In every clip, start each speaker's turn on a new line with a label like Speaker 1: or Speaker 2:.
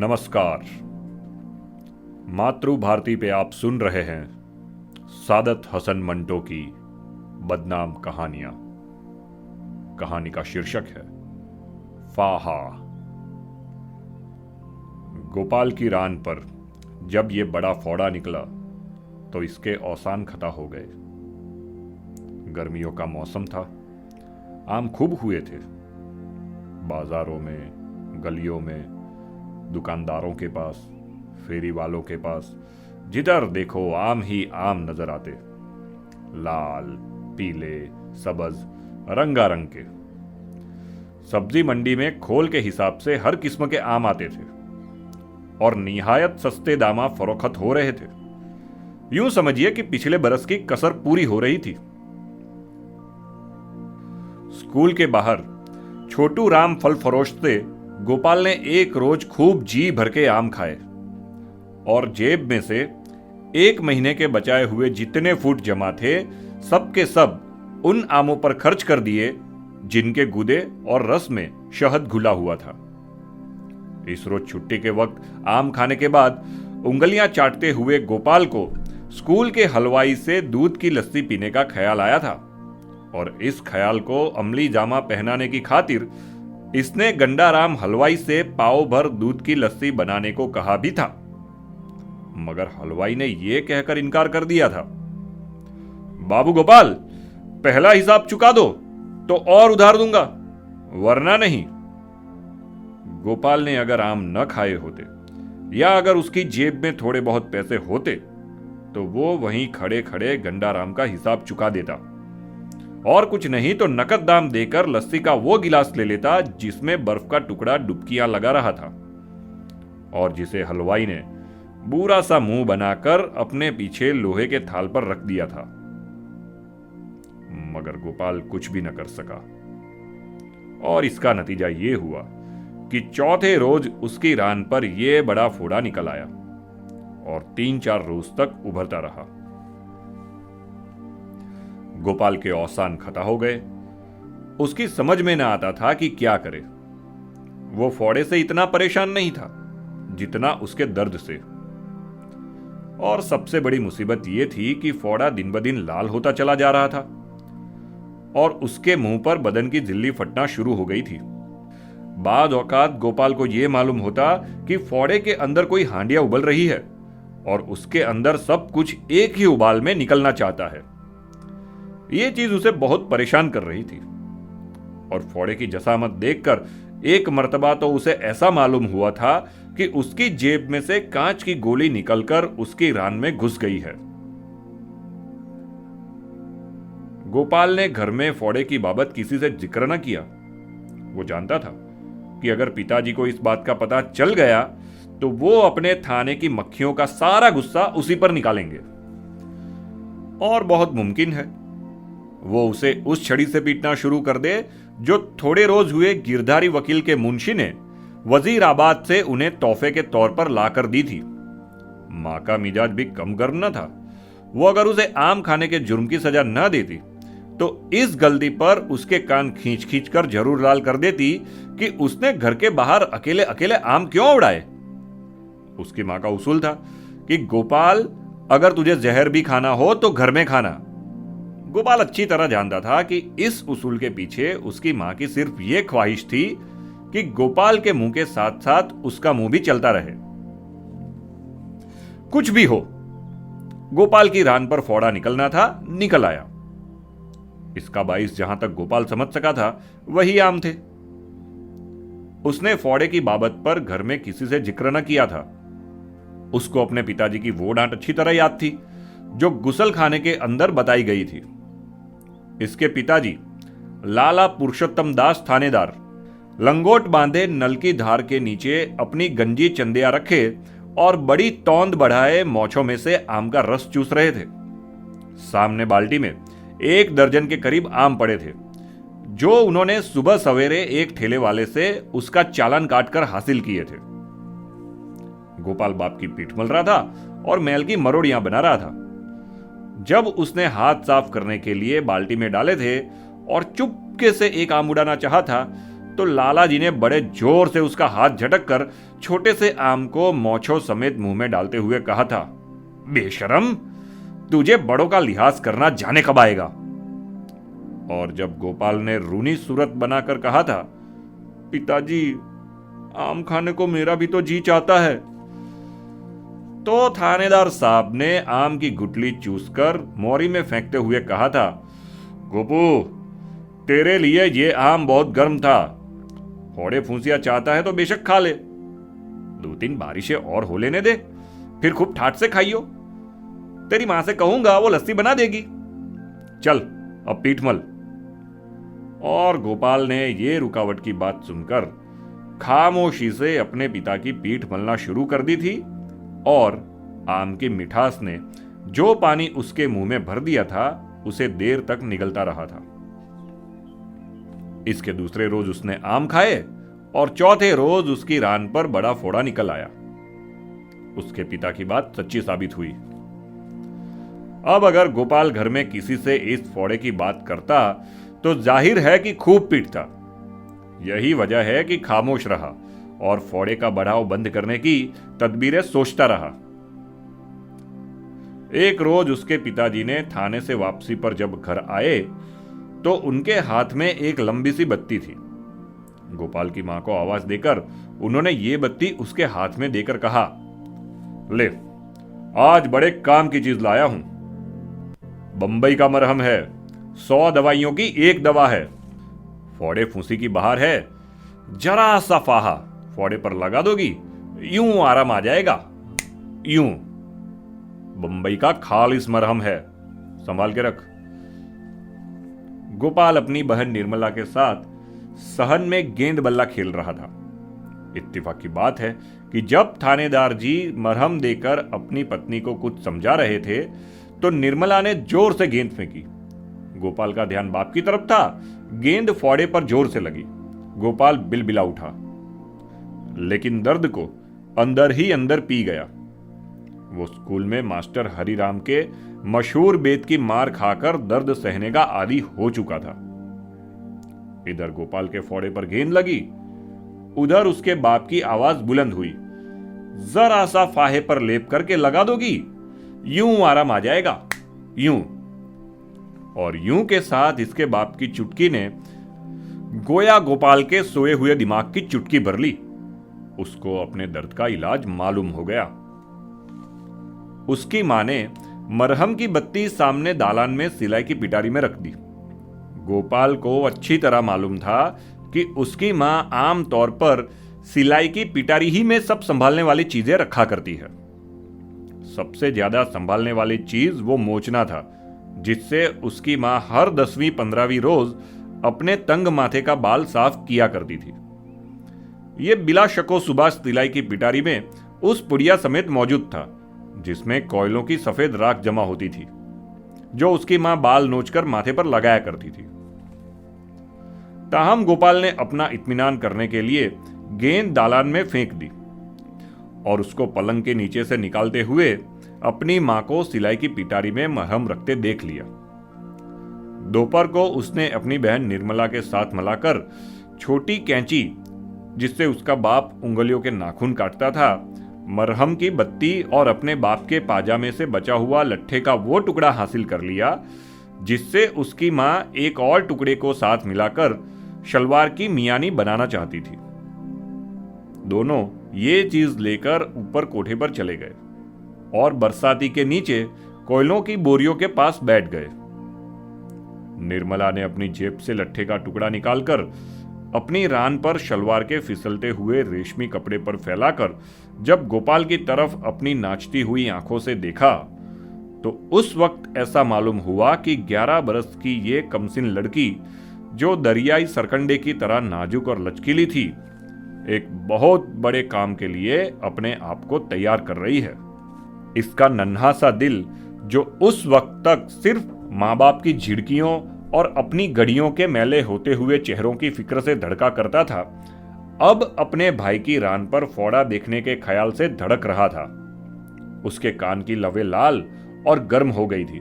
Speaker 1: नमस्कार। मातृ भारती पे आप सुन रहे हैं सादत हसन मंटो की बदनाम कहानियां। कहानी का शीर्षक है फाहा। गोपाल की रान पर जब ये बड़ा फोड़ा निकला तो इसके औसान खता हो गए। गर्मियों का मौसम था, आम खूब हुए थे। बाजारों में, गलियों में, दुकानदारों के पास, फेरी वालों के पास, जिधर देखो आम ही आम नजर आते। लाल, पीले, सब्ज, रंगारंग के। सब्जी मंडी में खोल के हिसाब से हर किस्म के आम आते थे और निहायत सस्ते दामा फरोख्त हो रहे थे। यूं समझिए कि पिछले बरस की कसर पूरी हो रही थी। स्कूल के बाहर छोटू राम फल फरोश से गोपाल ने एक रोज खूब जी भर के आम खाए और जेब में से 1 महीने के बचाए हुए जितने फूट जमा थे सब के सब उन आमों पर खर्च कर दिए जिनके गुदे और रस में शहद घुला हुआ था। इस रोज छुट्टी के वक्त आम खाने के बाद उंगलियां चाटते हुए गोपाल को स्कूल के हलवाई से दूध की लस्सी पीने का ख्याल आया था और इस ख्याल को अमली जामा पहनाने की खातिर इसने गंडाराम हलवाई से पाव भर दूध की लस्सी बनाने को कहा भी था, मगर हलवाई ने यह कहकर इनकार कर दिया था, बाबू गोपाल, पहला हिसाब चुका दो तो और उधार दूंगा, वरना नहीं। गोपाल ने अगर आम न खाए होते या अगर उसकी जेब में थोड़े बहुत पैसे होते तो वो वहीं खड़े खड़े गंडाराम का हिसाब चुका देता और कुछ नहीं तो नकद दाम देकर लस्सी का वो गिलास ले लेता जिसमें बर्फ का टुकड़ा डुबकियां लगा रहा था और जिसे हलवाई ने बुरा सा मुंह बनाकर अपने पीछे लोहे के थाल पर रख दिया था। मगर गोपाल कुछ भी न कर सका और इसका नतीजा ये हुआ कि चौथे रोज उसकी रान पर यह बड़ा फोड़ा निकल आया और 3-4 रोज तक उभरता रहा। गोपाल के औसान खता हो गए। उसकी समझ में न आता था कि क्या करे। वो फोड़े से इतना परेशान नहीं था जितना उसके दर्द से। और सबसे बड़ी मुसीबत यह थी कि फोड़ा दिन ब दिन लाल होता चला जा रहा था और उसके मुंह पर बदन की झिल्ली फटना शुरू हो गई थी। बाद औकात गोपाल को यह मालूम होता कि फोड़े के अंदर कोई हांडिया उबल रही है और उसके अंदर सब कुछ एक ही उबाल में निकलना चाहता है। यह चीज उसे बहुत परेशान कर रही थी और फोड़े की जसामत देखकर एक मर्तबा तो उसे ऐसा मालूम हुआ था कि उसकी जेब में से कांच की गोली निकलकर उसकी रान में घुस गई है। गोपाल ने घर में फोड़े की बाबत किसी से जिक्र न किया। वो जानता था कि अगर पिताजी को इस बात का पता चल गया तो वो अपने थाने की मक्खियों का सारा गुस्सा उसी पर निकालेंगे और बहुत मुमकिन है वो उसे उस छड़ी से पीटना शुरू कर दे जो थोड़े रोज हुए गिरधारी वकील के मुंशी ने वजीराबाद से उन्हें तोहफे के तौर पर लाकर दी थी। मां का मिजाज भी कम गर्म न था। वो अगर उसे आम खाने के जुर्म की सजा न देती तो इस गलती पर उसके कान खींच खींच कर जरूर लाल कर देती कि उसने घर के बाहर अकेले अकेले आम क्यों उड़ाए। उसकी मां का उसूल था कि गोपाल, अगर तुझे जहर भी खाना हो तो घर में खाना। गोपाल अच्छी तरह जानता था कि इस उसूल के पीछे उसकी मां की सिर्फ यह ख्वाहिश थी कि गोपाल के मुंह के साथ साथ उसका मुंह भी चलता रहे। कुछ भी हो, गोपाल की रान पर फोड़ा निकलना था, निकल आया। इसका बाइस जहां तक गोपाल समझ सका था वही आम थे। उसने फोड़े की बाबत पर घर में किसी से जिक्र न किया था। उसको अपने पिताजी की वो डांट अच्छी तरह याद थी जो गुसल खाने के अंदर बताई गई थी। इसके पिताजी लाला पुरुषोत्तम दास थानेदार लंगोट बांधे नल की धार के नीचे अपनी गंजी चंदिया रखे और बड़ी तौंद बढ़ाए मोछों में से आम का रस चूस रहे थे। सामने बाल्टी में 1 दर्जन के करीब आम पड़े थे जो उन्होंने सुबह सवेरे एक ठेले वाले से उसका चालान काटकर हासिल किए थे। गोपाल बाप की पीठ मल रहा था और मैल की मरोड़ियां बना रहा था। जब उसने हाथ साफ करने के लिए बाल्टी में डाले थे और चुपके से एक आम उड़ाना चाहा था तो लाला जी ने बड़े जोर से उसका हाथ झटक कर छोटे से आम को मोछों समेत मुंह में डालते हुए कहा था, बेशरम, तुझे बड़ों का लिहाज करना जाने कब आएगा। और जब गोपाल ने रूनी सूरत बनाकर कहा था, पिताजी, आम खाने को मेरा भी तो जी चाहता है, तो थानेदार साहब ने आम की गुठली चूसकर मोरी में फेंकते हुए कहा था, गोपू, तेरे लिए ये आम बहुत गर्म था, फोड़े फूंसिया चाहता है तो बेशक खा ले, 2-3 बारिशें और हो लेने दे, फिर खूब ठाट से खाइयो, तेरी मां से कहूंगा वो लस्सी बना देगी, चल अब पीठ मल। और गोपाल ने ये रुकावट की बात सुनकर खामोशी से अपने पिता की पीठ मलना शुरू कर दी थी और आम की मिठास ने जो पानी उसके मुंह में भर दिया था उसे देर तक निगलता रहा था। इसके दूसरे रोज उसने आम खाए और चौथे रोज उसकी रान पर बड़ा फोड़ा निकल आया। उसके पिता की बात सच्ची साबित हुई। अब अगर गोपाल घर में किसी से इस फोड़े की बात करता तो जाहिर है कि खूब पीटता। यही वजह है कि खामोश रहा और फोड़े का बढ़ाव बंद करने की तदबीरें सोचता रहा। एक रोज उसके पिताजी ने थाने से वापसी पर जब घर आए तो उनके हाथ में एक लंबी सी बत्ती थी। गोपाल की मां को आवाज देकर उन्होंने ये बत्ती उसके हाथ में देकर कहा, ले, आज बड़े काम की चीज लाया हूं। बंबई का मरहम है, 100 दवाइयों की एक दवा है। फोड़े फूंसी की बहार है, जरा सा फाहा फोड़े पर लगा दोगी, यूं आराम आ जाएगा, यूं। बंबई का खालिस मरहम है, संभाल के रख। गोपाल अपनी बहन निर्मला के साथ सहन में गेंद बल्ला खेल रहा था। इत्तेफाक की बात है कि जब थानेदार जी मरहम देकर अपनी पत्नी को कुछ समझा रहे थे तो निर्मला ने जोर से गेंद फेंकी। गोपाल का ध्यान बाप की तरफ था, गेंद फोड़े पर जोर से लगी। गोपाल बिलबिला उठा, लेकिन दर्द को अंदर ही अंदर पी गया। वो स्कूल में मास्टर हरिराम के मशहूर बेत की मार खाकर दर्द सहने का आदी हो चुका था। इधर गोपाल के फोड़े पर गेंद लगी, उधर उसके बाप की आवाज बुलंद हुई, जरा सा फाहे पर लेप करके लगा दोगी, यूं आराम आ जाएगा, यूं। और यूं के साथ इसके बाप की चुटकी ने गोया गोपाल के सोए हुए दिमाग की चुटकी भर ली। उसको अपने दर्द का इलाज मालूम हो गया। उसकी मां ने मरहम की बत्ती सामने दालान में सिलाई की पिटारी में रख दी। गोपाल को अच्छी तरह मालूम था कि उसकी मां आम तौर पर सिलाई की पिटारी ही में सब संभालने वाली चीजें रखा करती है। सबसे ज्यादा संभालने वाली चीज वो मोचना था, जिससे उसकी मां हर 10वीं 15वीं रोज अपने तंग माथे का बाल साफ किया करती थी। यह बिला शको सुभाष सिलाई की पिटारी में उस पुड़िया समेत मौजूद था, जिसमें कोयलों की सफेद राख जमा होती थी, जो उसकी मां बाल नोचकर माथे पर लगाया करती थी। ताहम गोपाल ने अपना इत्मीनान करने के लिए गेंद दालान में फेंक दी और उसको पलंग के नीचे से निकालते हुए अपनी मां को सिलाई की पिटारी में मरहम रखते देख लिया। दोपहर को उसने अपनी बहन निर्मला के साथ मिलाकर छोटी कैंची, जिससे उसका बाप उंगलियों के नाखून काटता था, मरहम की बत्ती और अपने बाप के पाजामे से बचा हुआ लट्ठे का वो टुकड़ा हासिल कर लिया, जिससे उसकी मां एक और टुकड़े को साथ मिलाकर शलवार की मियानी बनाना चाहती थी। दोनों ये चीज लेकर ऊपर कोठे पर चले गए और बरसाती के नीचे कोयलों की बोरियों के पास बैठ गए। निर्मला ने अपनी जेब से लट्ठे का टुकड़ा निकालकर अपनी रान पर शलवार के फिसलते हुए रेशमी कपड़े पर फैलाकर जब गोपाल की तरफ अपनी नाचती हुई आंखों से देखा तो उस वक्त ऐसा मालूम हुआ कि 11 बरस की ये कमसिन लड़की, जो दरियाई सरकंडे की तरह नाजुक और लचकीली थी, एक बहुत बड़े काम के लिए अपने आप को तैयार कर रही है। इसका नन्हा सा दिल, जो उस वक्त तक सिर्फ माँ बाप की झिड़कियों और अपनी गड़ियों के मैले होते हुए चेहरों की फिक्र से धड़का करता था, अब अपने भाई की रान पर फोड़ा देखने के ख्याल से धड़क रहा था। उसके कान की लवें लाल और गर्म हो गई थी।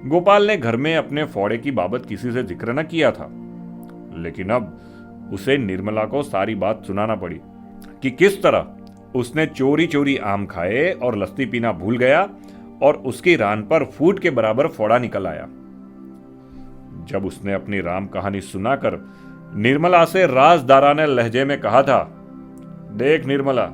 Speaker 1: गोपाल ने घर में अपने फोड़े की बाबत किसी से जिक्र न किया था, लेकिन अब उसे निर्मला को सारी बात सुनाना पड़ी कि किस तरह उसने चोरी चोरी आम खाए और लस्सी पीना भूल गया और उसकी रान पर फूट के बराबर फोड़ा निकल आया। जब उसने अपनी राम कहानी सुनाकर निर्मला से राजदाराने लहजे में कहा था, देख निर्मला,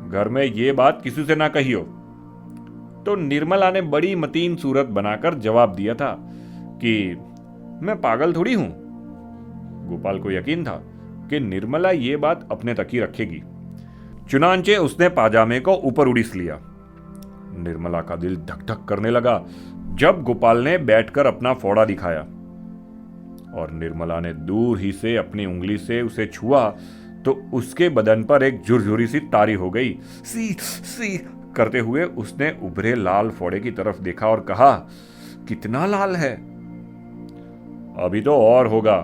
Speaker 1: घर में ये बात किसी से ना कहियो, तो निर्मला ने बड़ी मतीन सूरत बनाकर जवाब दिया था कि मैं पागल थोड़ी हूं। गोपाल को यकीन था कि निर्मला ये बात अपने तक ही रखेगी। चुनांचे उसने पाजामे को ऊपर उड़ीस लिया। निर्मला का दिल धक धक करने लगा जब गोपाल ने बैठकर अपना फोड़ा दिखाया और निर्मला ने दूर ही से अपनी उंगली से उसे छुआ तो उसके बदन पर एक झुरझुरी सी तारी हो गई। सी सी करते हुए उसने उभरे लाल फोड़े की तरफ देखा और कहा, कितना लाल है? अभी तो और होगा,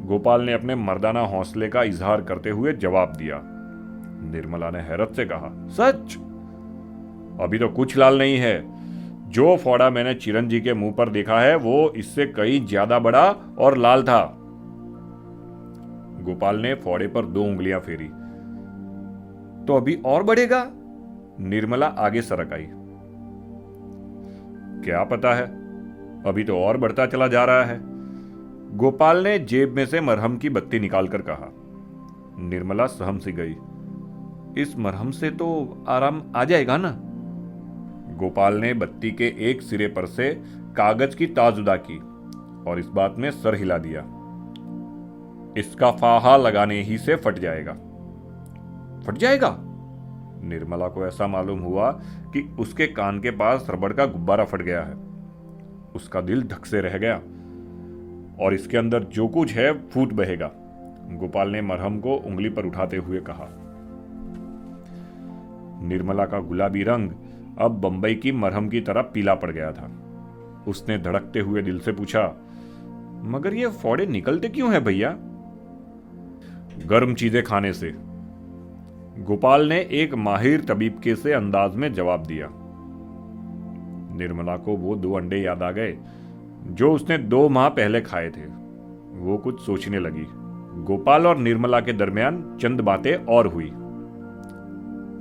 Speaker 1: गोपाल ने अपने मर्दाना हौसले का इजहार करते हुए जवाब दिया। निर्मला ने हैरत से कहा, सच? अभी तो कुछ लाल नहीं है। जो फोड़ा मैंने चिरंजी के मुंह पर देखा है वो इससे कहीं ज्यादा बड़ा और लाल था। गोपाल ने फोड़े पर 2 उंगलियां फेरी। तो अभी और बढ़ेगा? निर्मला आगे सरक आई। क्या पता है, अभी तो और बढ़ता चला जा रहा है, गोपाल ने जेब में से मरहम की बत्ती निकालकर कहा। निर्मला सहम सी गई। इस मरहम से तो आराम आ जाएगा ना? गोपाल ने बत्ती के एक सिरे पर से कागज की तार जुदा की और इस बात में सर हिला दिया। इसका फाहा लगाने ही से फट जाएगा। फट जाएगा? निर्मला को ऐसा मालूम हुआ कि उसके कान के पास रबड़ का गुब्बारा फट गया है। उसका दिल धक से रह गया। और इसके अंदर जो कुछ है फूट बहेगा, गोपाल ने मरहम को उंगली पर उठाते हुए कहा। निर्मला का गुलाबी रंग अब बंबई की मरहम की तरह पीला पड़ गया था। उसने धड़कते हुए दिल से पूछा, मगर ये फोड़े निकलते क्यों हैं भैया? गर्म चीजें खाने से, गोपाल ने एक माहिर तबीब के से अंदाज में जवाब दिया। निर्मला को वो 2 अंडे याद आ गए जो उसने 2 माह पहले खाए थे। वो कुछ सोचने लगी। गोपाल और निर्मला के दरमियान चंद बातें और हुई।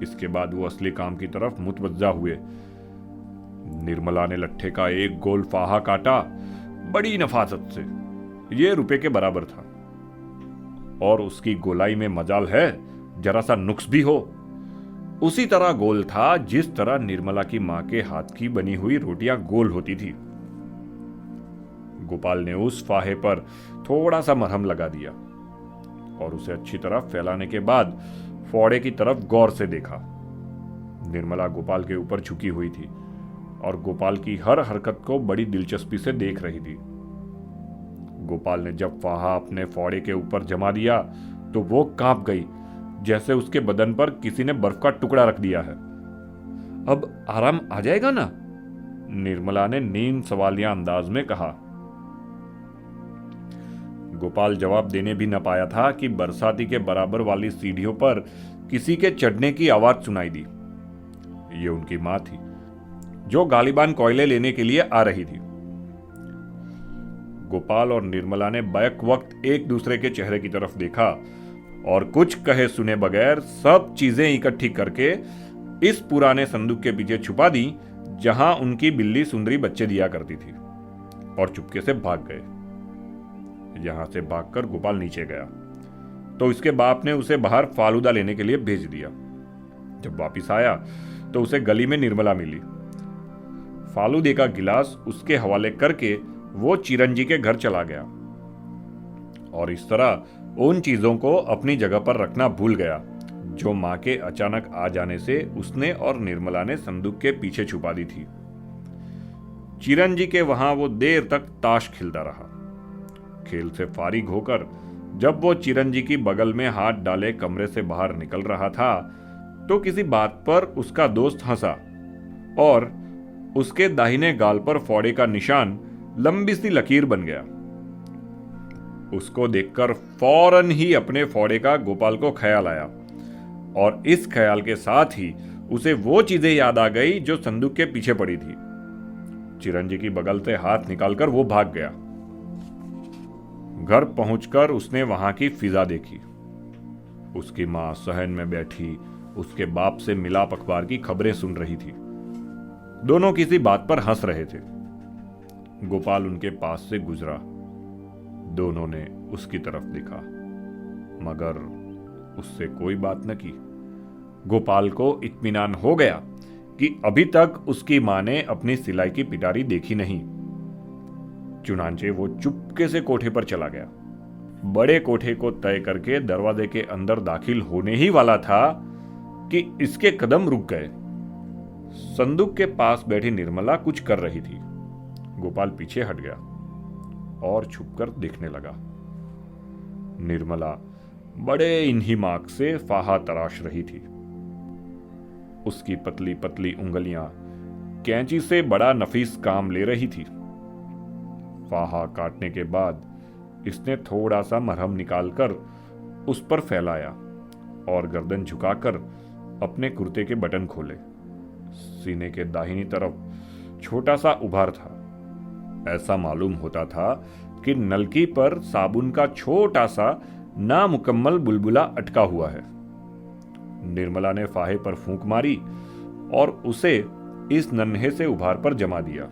Speaker 1: इसके बाद वो असली काम की तरफ मुतवज्जा हुए। निर्मला ने लट्ठे का एक गोल फाहा काटा, बड़ी नफासत से। ये रुपए के बराबर था और उसकी गोलाई में मजाल है जरा सा नुक्स भी हो। उसी तरह गोल था जिस तरह निर्मला की मां के हाथ की बनी हुई रोटियां गोल होती थी। गोपाल ने उस फाहे पर थोड़ा सा मरहम लगा दिया और उसे अच्छी तरह फैलाने के बाद फोड़े की तरफ गौर से देखा। निर्मला गोपाल के ऊपर झुकी हुई थी और गोपाल की हर हरकत को बड़ी दिलचस्पी से देख रही थी। गोपाल ने जब फाहा अपने फोड़े के ऊपर जमा दिया तो वो कांप गई, जैसे उसके बदन पर किसी ने बर्फ का टुकड़ा रख दिया है। अब आराम आ जाएगा ना? निर्मला ने नीम सवालिया अंदाज में कहा। गोपाल जवाब देने भी न पाया था कि बरसाती के बराबर वाली सीढ़ियों पर किसी के चढ़ने की आवाज सुनाई दी। ये उनकी मां थी जो गालिबान कोयले लेने के लिए आ रही थी। गोपाल और निर्मला ने बैक वक्त एक दूसरे के चेहरे की तरफ देखा और कुछ कहे सुने बगैर सब चीजें इकट्ठी करके इस पुराने संदूक के पीछे छुपा दी जहां उनकी बिल्ली सुंदरी बच्चे दिया करती थी, और चुपके से भाग गए। यहां से भागकर गोपाल नीचे गया तो इसके बाप ने उसे बाहर फालूदा लेने के लिए भेज दिया। जब वापिस आया तो उसे गली में निर्मला मिली। फालूदे का गिलास उसके हवाले करके वो चिरंजी के घर चला गया और इस तरह उन चीजों को अपनी जगह पर रखना भूल गया जो मां के अचानक आ जाने से उसने और निर्मला ने संदूक के पीछे छुपा दी थी। चिरंजी के वहां वो देर तक ताश खेलता रहा। खेल से फारिग होकर जब वो चिरंजी की बगल में हाथ डाले कमरे से बाहर निकल रहा था तो किसी बात पर उसका दोस्त हंसा और उसके दाहिने गाल पर फोड़े का निशान लंबी सी लकीर बन गया। उसको देखकर फौरन ही अपने फोड़े का गोपाल को ख्याल आया और इस ख्याल के साथ ही उसे वो चीजें याद आ गई जो संदूक के पीछे पड़ी थी। चिरंजी की बगल से हाथ निकालकर वो भाग गया। घर पहुंचकर उसने वहां की फिजा देखी। उसकी मां सहन में बैठी उसके बाप से मिलाप अखबार की खबरें सुन रही थी। दोनों किसी बात पर हंस रहे थे। गोपाल उनके पास से गुजरा। दोनों ने उसकी तरफ देखा, मगर उससे कोई बात न की। गोपाल को इत्मीनान हो गया कि अभी तक उसकी मां ने अपनी सिलाई की पिटारी देखी नहीं। चुनांचे वो चुपके से कोठे पर चला गया। बड़े कोठे को तय करके दरवाजे के अंदर दाखिल होने ही वाला था कि इसके कदम रुक गए। संदूक के पास बैठी निर्मला कुछ कर रही थी। गोपाल पीछे हट गया और छुपकर देखने लगा। निर्मला बड़े इन्हिमाक से फाहा तराश रही थी। उसकी पतली पतली उंगलियां कैंची से बड़ा नफीस काम ले रही थी। फाहा काटने के बाद इसने थोड़ा सा मरहम निकालकर उस पर फैलाया और गर्दन झुकाकर अपने कुर्ते के बटन खोले। सीने के दाहिनी तरफ छोटा सा उभार था। ऐसा मालूम होता था कि नलकी पर साबुन का छोटा सा नामुकम्मल बुलबुला अटका हुआ है। निर्मला ने फाहे पर फूंक मारी और उसे इस नन्हे से उभार पर जमा दिया।